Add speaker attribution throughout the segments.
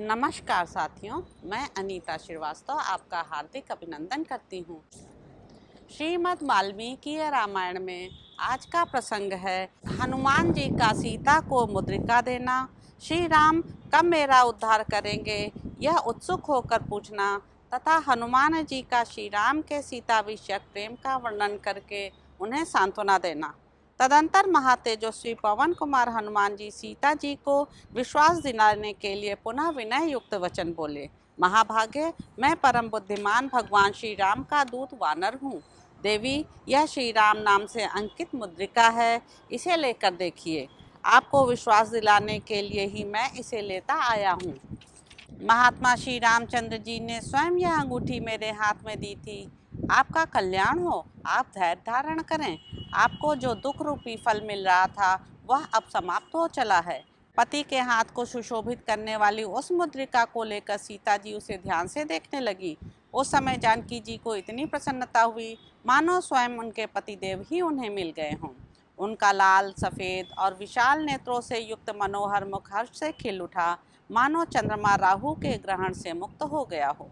Speaker 1: नमस्कार साथियों, मैं अनीता श्रीवास्तव आपका हार्दिक अभिनंदन करती हूँ। श्रीमद् वाल्मीकि रामायण में आज का प्रसंग है हनुमान जी का सीता को मुद्रिका देना। श्री राम कब मेरा उद्धार करेंगे यह उत्सुक होकर पूछना तथा हनुमान जी का श्री राम के सीता विषयक प्रेम का वर्णन करके उन्हें सांत्वना देना। तदंतर महातेजस्वी पवन कुमार हनुमान जी सीता जी को विश्वास दिलाने के लिए पुनः विनय युक्त वचन बोले। महाभागे, मैं परम बुद्धिमान भगवान श्री राम का दूत वानर हूँ। देवी, यह श्री राम नाम से अंकित मुद्रिका है, इसे लेकर देखिए। आपको विश्वास दिलाने के लिए ही मैं इसे लेता आया हूँ। महात्मा श्री रामचंद्र जी ने स्वयं यह अंगूठी मेरे हाथ में दी थी। आपका कल्याण हो, आप धैर्य धारण करें। आपको जो दुख रूपी फल मिल रहा था वह अब समाप्त हो चला है। पति के हाथ को सुशोभित करने वाली उस मुद्रिका को लेकर सीता जी उसे ध्यान से देखने लगी। उस समय जानकी जी को इतनी प्रसन्नता हुई मानो स्वयं उनके पतिदेव ही उन्हें मिल गए हों। उनका लाल, सफ़ेद और विशाल नेत्रों से युक्त मनोहर मुख हर्ष से खिल उठा, मानो चंद्रमा राहु के ग्रहण से मुक्त हो गया हो।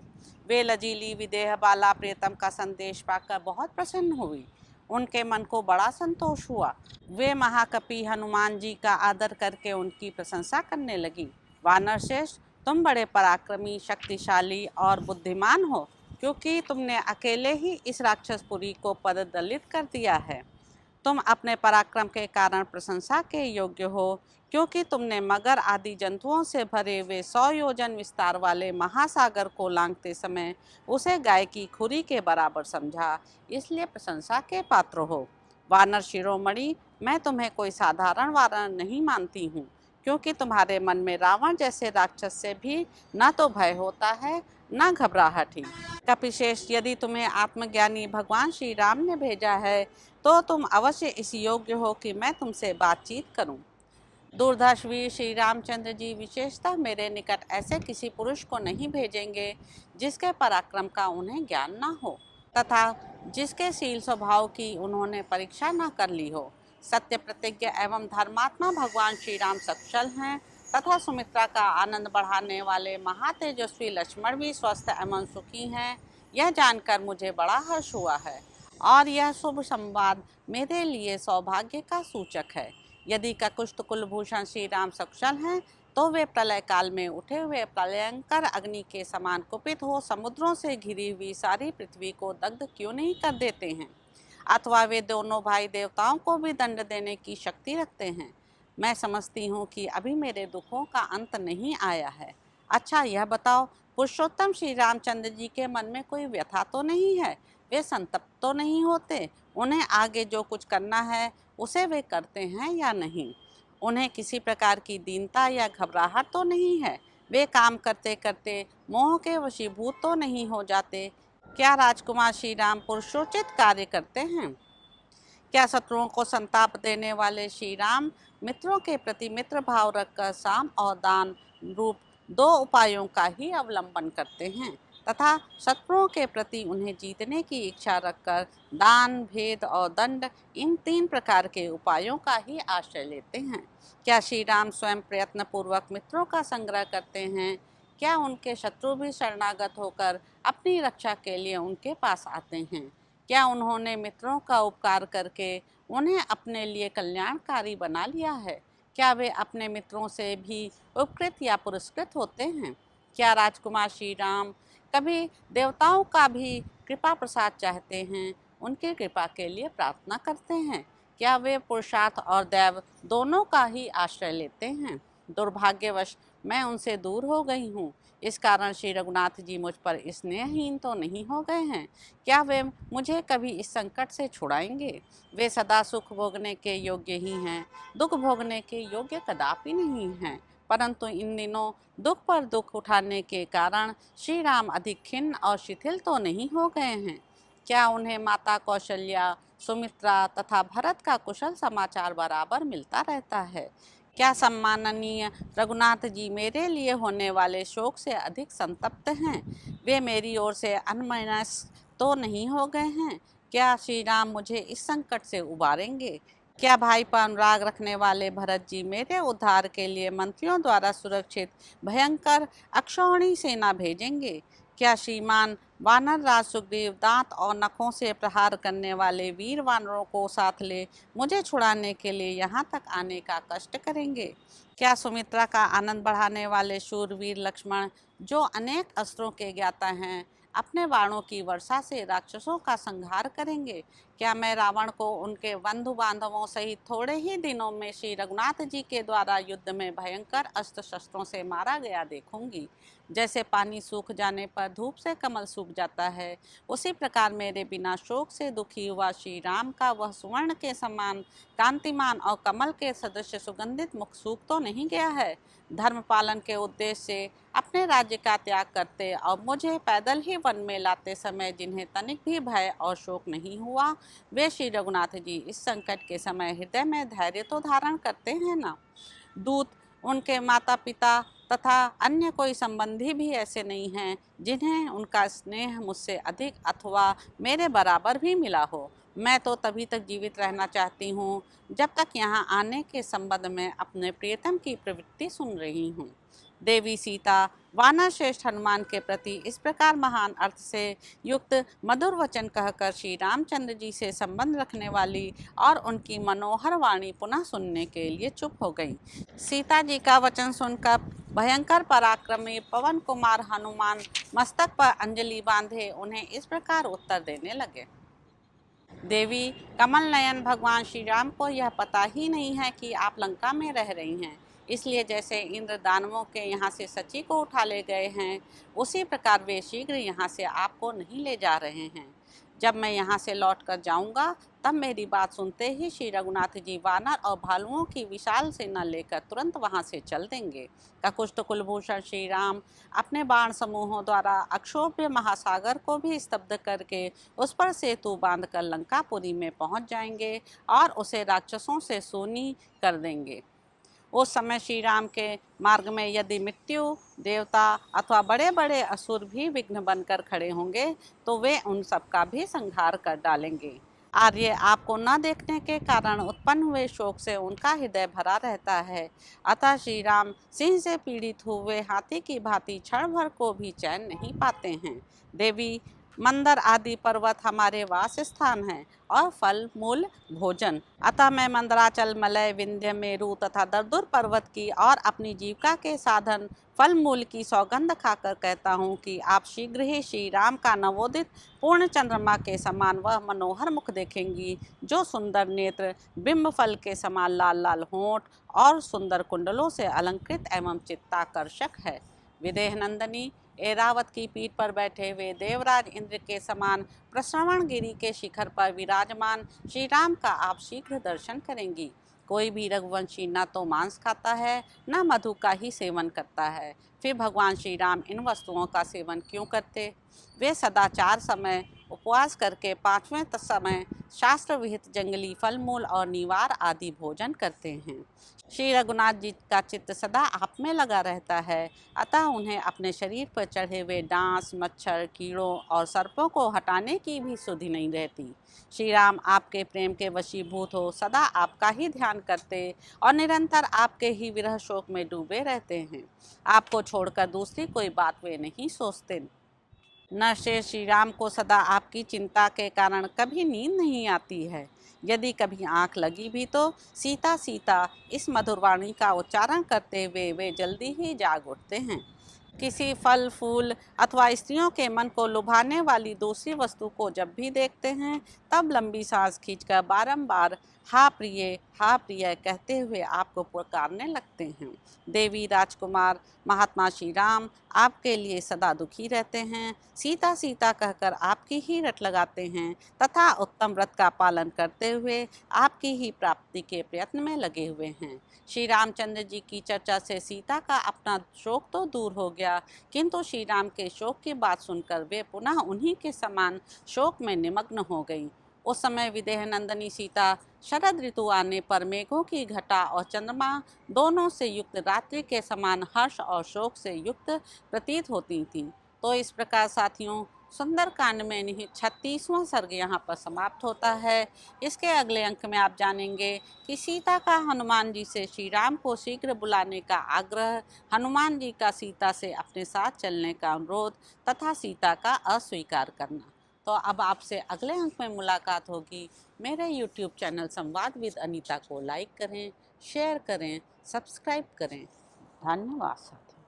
Speaker 1: वे लजीली विदेह बाला प्रियतम का संदेश पाकर बहुत प्रसन्न हुई। उनके मन को बड़ा संतोष हुआ। वे महाकपि हनुमान जी का आदर करके उनकी प्रशंसा करने लगी। वानर श्रेष्ठ, तुम बड़े पराक्रमी, शक्तिशाली और बुद्धिमान हो, क्योंकि तुमने अकेले ही इस राक्षसपुरी को पददलित कर दिया है। तुम अपने पराक्रम के कारण प्रशंसा के योग्य हो, क्योंकि तुमने मगर आदि जंतुओं से भरे हुए 100 योजन विस्तार वाले महासागर को लांघते समय उसे गाय की खुरी के बराबर समझा, इसलिए प्रशंसा के पात्र हो। वानर शिरोमणि, मैं तुम्हें कोई साधारण वानर नहीं मानती हूँ, क्योंकि तुम्हारे मन में रावण जैसे राक्षस से भी न तो भय होता है न घबराहट ही। कपिशेष, यदि तुम्हें आत्मज्ञानी भगवान श्री राम ने भेजा है तो तुम अवश्य इस योग्य हो कि मैं तुमसे बातचीत करूं। दूरदर्श वीर श्री रामचंद्र जी विशेषतः मेरे निकट ऐसे किसी पुरुष को नहीं भेजेंगे जिसके पराक्रम का उन्हें ज्ञान न हो तथा जिसके शील स्वभाव की उन्होंने परीक्षा न कर ली हो। सत्य प्रतिज्ञ एवं धर्मात्मा भगवान श्री राम सकुशल हैं तथा सुमित्रा का आनंद बढ़ाने वाले महातेजस्वी लक्ष्मण भी स्वस्थ एवं सुखी हैं। यह जानकर मुझे बड़ा हर्ष हुआ है और यह शुभ संवाद मेरे लिए सौभाग्य का सूचक है। यदि ककुष्ठ कुलभूषण श्री राम सकुशल हैं तो वे प्रलय काल में उठे हुए प्रलयंकर अग्नि के समान कुपित हो समुद्रों से घिरी हुई सारी पृथ्वी को दग्ध क्यों नहीं कर देते हैं, अथवा वे दोनों भाई देवताओं को भी दंड देने की शक्ति रखते हैं। मैं समझती हूँ कि अभी मेरे दुखों का अंत नहीं आया है। अच्छा, यह बताओ, पुरुषोत्तम श्री रामचंद्र जी के मन में कोई व्यथा तो नहीं है? वे संतप्त तो नहीं होते? उन्हें आगे जो कुछ करना है उसे वे करते हैं या नहीं? उन्हें किसी प्रकार की दीनता या घबराहट तो नहीं है? वे काम करते करते मोह के वशीभूत तो नहीं हो जाते? क्या राजकुमार श्री राम पुरुषोचित कार्य करते हैं? क्या शत्रुओं को संताप देने वाले श्री राम मित्रों के प्रति मित्र भाव रखकर साम और दान रूप 2 उपायों का ही अवलंबन करते हैं तथा शत्रुओं के प्रति उन्हें जीतने की इच्छा रखकर दान, भेद और दंड, इन 3 प्रकार के उपायों का ही आश्रय लेते हैं? क्या श्री राम स्वयं प्रयत्न पूर्वक मित्रों का संग्रह करते हैं? क्या उनके शत्रु भी शरणागत होकर अपनी रक्षा के लिए उनके पास आते हैं? क्या उन्होंने मित्रों का उपकार करके उन्हें अपने लिए कल्याणकारी बना लिया है? क्या वे अपने मित्रों से भी उपकृत या पुरस्कृत होते हैं? क्या राजकुमार श्री राम कभी देवताओं का भी कृपा प्रसाद चाहते हैं, उनकी कृपा के लिए प्रार्थना करते हैं? क्या वे पुरुषार्थ और दैव दोनों का ही आश्रय लेते हैं? दुर्भाग्यवश मैं उनसे दूर हो गई हूँ। इस कारण श्री रघुनाथ जी मुझ पर स्नेहहीन तो नहीं हो गए हैं? क्या वे मुझे कभी इस संकट से छुड़ाएंगे? वे सदा सुख भोगने के योग्य ही हैं, दुख भोगने के योग्य कदापि नहीं हैं, परंतु इन दिनों दुख पर दुख उठाने के कारण श्री राम अधिक खिन्न और शिथिल तो नहीं हो गए हैं? क्या उन्हें माता कौशल्या, सुमित्रा तथा भरत का कुशल समाचार बराबर मिलता रहता है? क्या सम्माननीय रघुनाथ जी मेरे लिए होने वाले शोक से अधिक संतप्त हैं? वे मेरी ओर से अनमनस्क तो नहीं हो गए हैं? क्या श्री राम मुझे इस संकट से उबारेंगे? क्या भाई पर अनुराग रखने वाले भरत जी मेरे उद्धार के लिए मंत्रियों द्वारा सुरक्षित भयंकर अक्षौहिणी सेना भेजेंगे? क्या श्रीमान वानर राज सुग्रीव दांत और नखों से प्रहार करने वाले वीर वानरों को साथ ले मुझे छुड़ाने के लिए यहाँ तक आने का कष्ट करेंगे? क्या सुमित्रा का आनंद बढ़ाने वाले शूरवीर लक्ष्मण, जो अनेक अस्त्रों के ज्ञाता हैं, अपने बाणों की वर्षा से राक्षसों का संहार करेंगे? क्या मैं रावण को उनके बंधु बांधवों सहित थोड़े ही दिनों में श्री रघुनाथ जी के द्वारा युद्ध में भयंकर अस्त्र शस्त्रों से मारा गया देखूंगी? जैसे पानी सूख जाने पर धूप से कमल सूख जाता है, उसी प्रकार मेरे बिना शोक से दुखी हुआ श्री राम का वह सुवर्ण के समान कांतिमान और कमल के सदृश सुगंधित मुख सूख तो नहीं गया है? धर्म पालन के उद्देश्य से अपने राज्य का त्याग करते और मुझे पैदल ही वन में लाते समय जिन्हें तनिक भी भय और शोक नहीं हुआ, वे श्री रघुनाथ जी इस संकट के समय हृदय में धैर्य तो धारण करते हैं ना? दूत, उनके माता पिता तथा अन्य कोई संबंधी भी ऐसे नहीं हैं जिन्हें उनका स्नेह मुझसे अधिक अथवा मेरे बराबर भी मिला हो। मैं तो तभी तक जीवित रहना चाहती हूँ जब तक यहाँ आने के संबंध में अपने प्रियतम की प्रवृत्ति सुन रही हूँ। देवी सीता वानर श्रेष्ठ हनुमान के प्रति इस प्रकार महान अर्थ से युक्त मधुर वचन कहकर श्री रामचंद्र जी से संबंध रखने वाली और उनकी मनोहर वाणी पुनः सुनने के लिए चुप हो गई। सीता जी का वचन सुनकर भयंकर पराक्रमी पवन कुमार हनुमान मस्तक पर अंजलि बांधे उन्हें इस प्रकार उत्तर देने लगे। देवी, कमल नयन भगवान श्री राम को यह पता ही नहीं है कि आप लंका में रह रही हैं, इसलिए जैसे इंद्र दानवों के यहाँ से सची को उठा ले गए हैं, उसी प्रकार वे शीघ्र यहाँ से आपको नहीं ले जा रहे हैं। जब मैं यहाँ से लौट कर जाऊँगा तब मेरी बात सुनते ही श्री रघुनाथ जी वानर और भालुओं की विशाल सेना लेकर तुरंत वहाँ से चल देंगे। ककुष्ठ कुलभूषण श्री राम अपने बाण समूहों द्वारा अक्षोभ्य महासागर को भी स्तब्ध करके उस पर सेतु बांधकर लंकापुरी में पहुँच जाएंगे और उसे राक्षसों से सूनी कर देंगे। उस समय श्री राम के मार्ग में यदि मृत्यु, देवता अथवा बड़े बड़े असुर भी विघ्न बनकर खड़े होंगे तो वे उन सब का भी संहार कर डालेंगे। आर्य, आपको न देखने के कारण उत्पन्न हुए शोक से उनका हृदय भरा रहता है, अतः श्री राम सिंह से पीड़ित हुए हाथी की भांति क्षण भर को भी चैन नहीं पाते हैं। देवी, मंदर आदि पर्वत हमारे वास स्थान हैं और फल मूल भोजन, अतः मैं मंदराचल, मलय, विंध्य, मेरु तथा दरदुर पर्वत की और अपनी जीविका के साधन फल मूल की सौगंध खाकर कहता हूँ कि आप शीघ्र ही श्री राम का नवोदित पूर्ण चंद्रमा के समान वह मनोहर मुख देखेंगी, जो सुंदर नेत्र, बिंब फल के समान लाल लाल होंठ और सुंदर कुंडलों से अलंकृत एवं चित्ताकर्षक है। विदेह नंदनी, ऐरावत की पीठ पर बैठे हुए देवराज इंद्र के समान प्रश्रवण गिरी के शिखर पर विराजमान श्री राम का आप शीघ्र दर्शन करेंगी। कोई भी रघुवंशी न तो मांस खाता है न मधु का ही सेवन करता है, फिर भगवान श्री राम इन वस्तुओं का सेवन क्यों करते? वे सदा 4 समय उपवास करके 5वें समय शास्त्र विहित जंगली फल मूल और निवार आदि भोजन करते हैं। श्री रघुनाथ जी का चित्त सदा आप में लगा रहता है, अतः उन्हें अपने शरीर पर चढ़े हुए डांस, मच्छर, कीड़ों और सर्पों को हटाने की भी सुधि नहीं रहती। श्री राम आपके प्रेम के वशीभूत हो सदा आपका ही ध्यान करते और निरंतर आपके ही विरह शोक में डूबे रहते हैं। आपको छोड़कर दूसरी कोई बात वे नहीं सोचते। न श्री राम को सदा आपकी चिंता के कारण कभी नींद नहीं आती है। यदि कभी आंख लगी भी तो सीता सीता इस मधुरवाणी का उच्चारण करते हुए वे जल्दी ही जाग उठते हैं। किसी फल फूल अथवा स्त्रियों के मन को लुभाने वाली दूसरी वस्तु को जब भी देखते हैं तब लंबी सांस खींचकर बारंबार हा प्रिय कहते हुए आपको पुकारने लगते हैं। देवी, राजकुमार, महात्मा श्री राम आपके लिए सदा दुखी रहते हैं, सीता सीता कहकर आपकी ही रट लगाते हैं तथा उत्तम व्रत का पालन करते हुए आपकी ही प्राप्ति के प्रयत्न में लगे हुए हैं। श्री रामचंद्र जी की चर्चा से सीता का अपना शोक तो दूर हो गया, किंतु श्री राम के शोक की बात सुनकर वे पुनः उन्हीं के समान शोक में निमग्न हो गईं। उस समय विदेह नंदनी सीता शरद ऋतु आने पर मेघों की घटा और चंद्रमा दोनों से युक्त रात्रि के समान हर्ष और शोक से युक्त प्रतीत होती थीं। तो इस प्रकार साथियों, सुंदरकांड में इन्हीं 36वां सर्ग यहाँ पर समाप्त होता है। इसके अगले अंक में आप जानेंगे कि सीता का हनुमान जी से श्री राम को शीघ्र बुलाने का आग्रह, हनुमान जी का सीता से अपने साथ चलने का अनुरोध तथा सीता का अस्वीकार करना। तो अब आपसे अगले अंक में मुलाकात होगी। मेरे YouTube चैनल संवाद विद अनीता को लाइक करें, शेयर करें, सब्सक्राइब करें। धन्यवाद साथियों।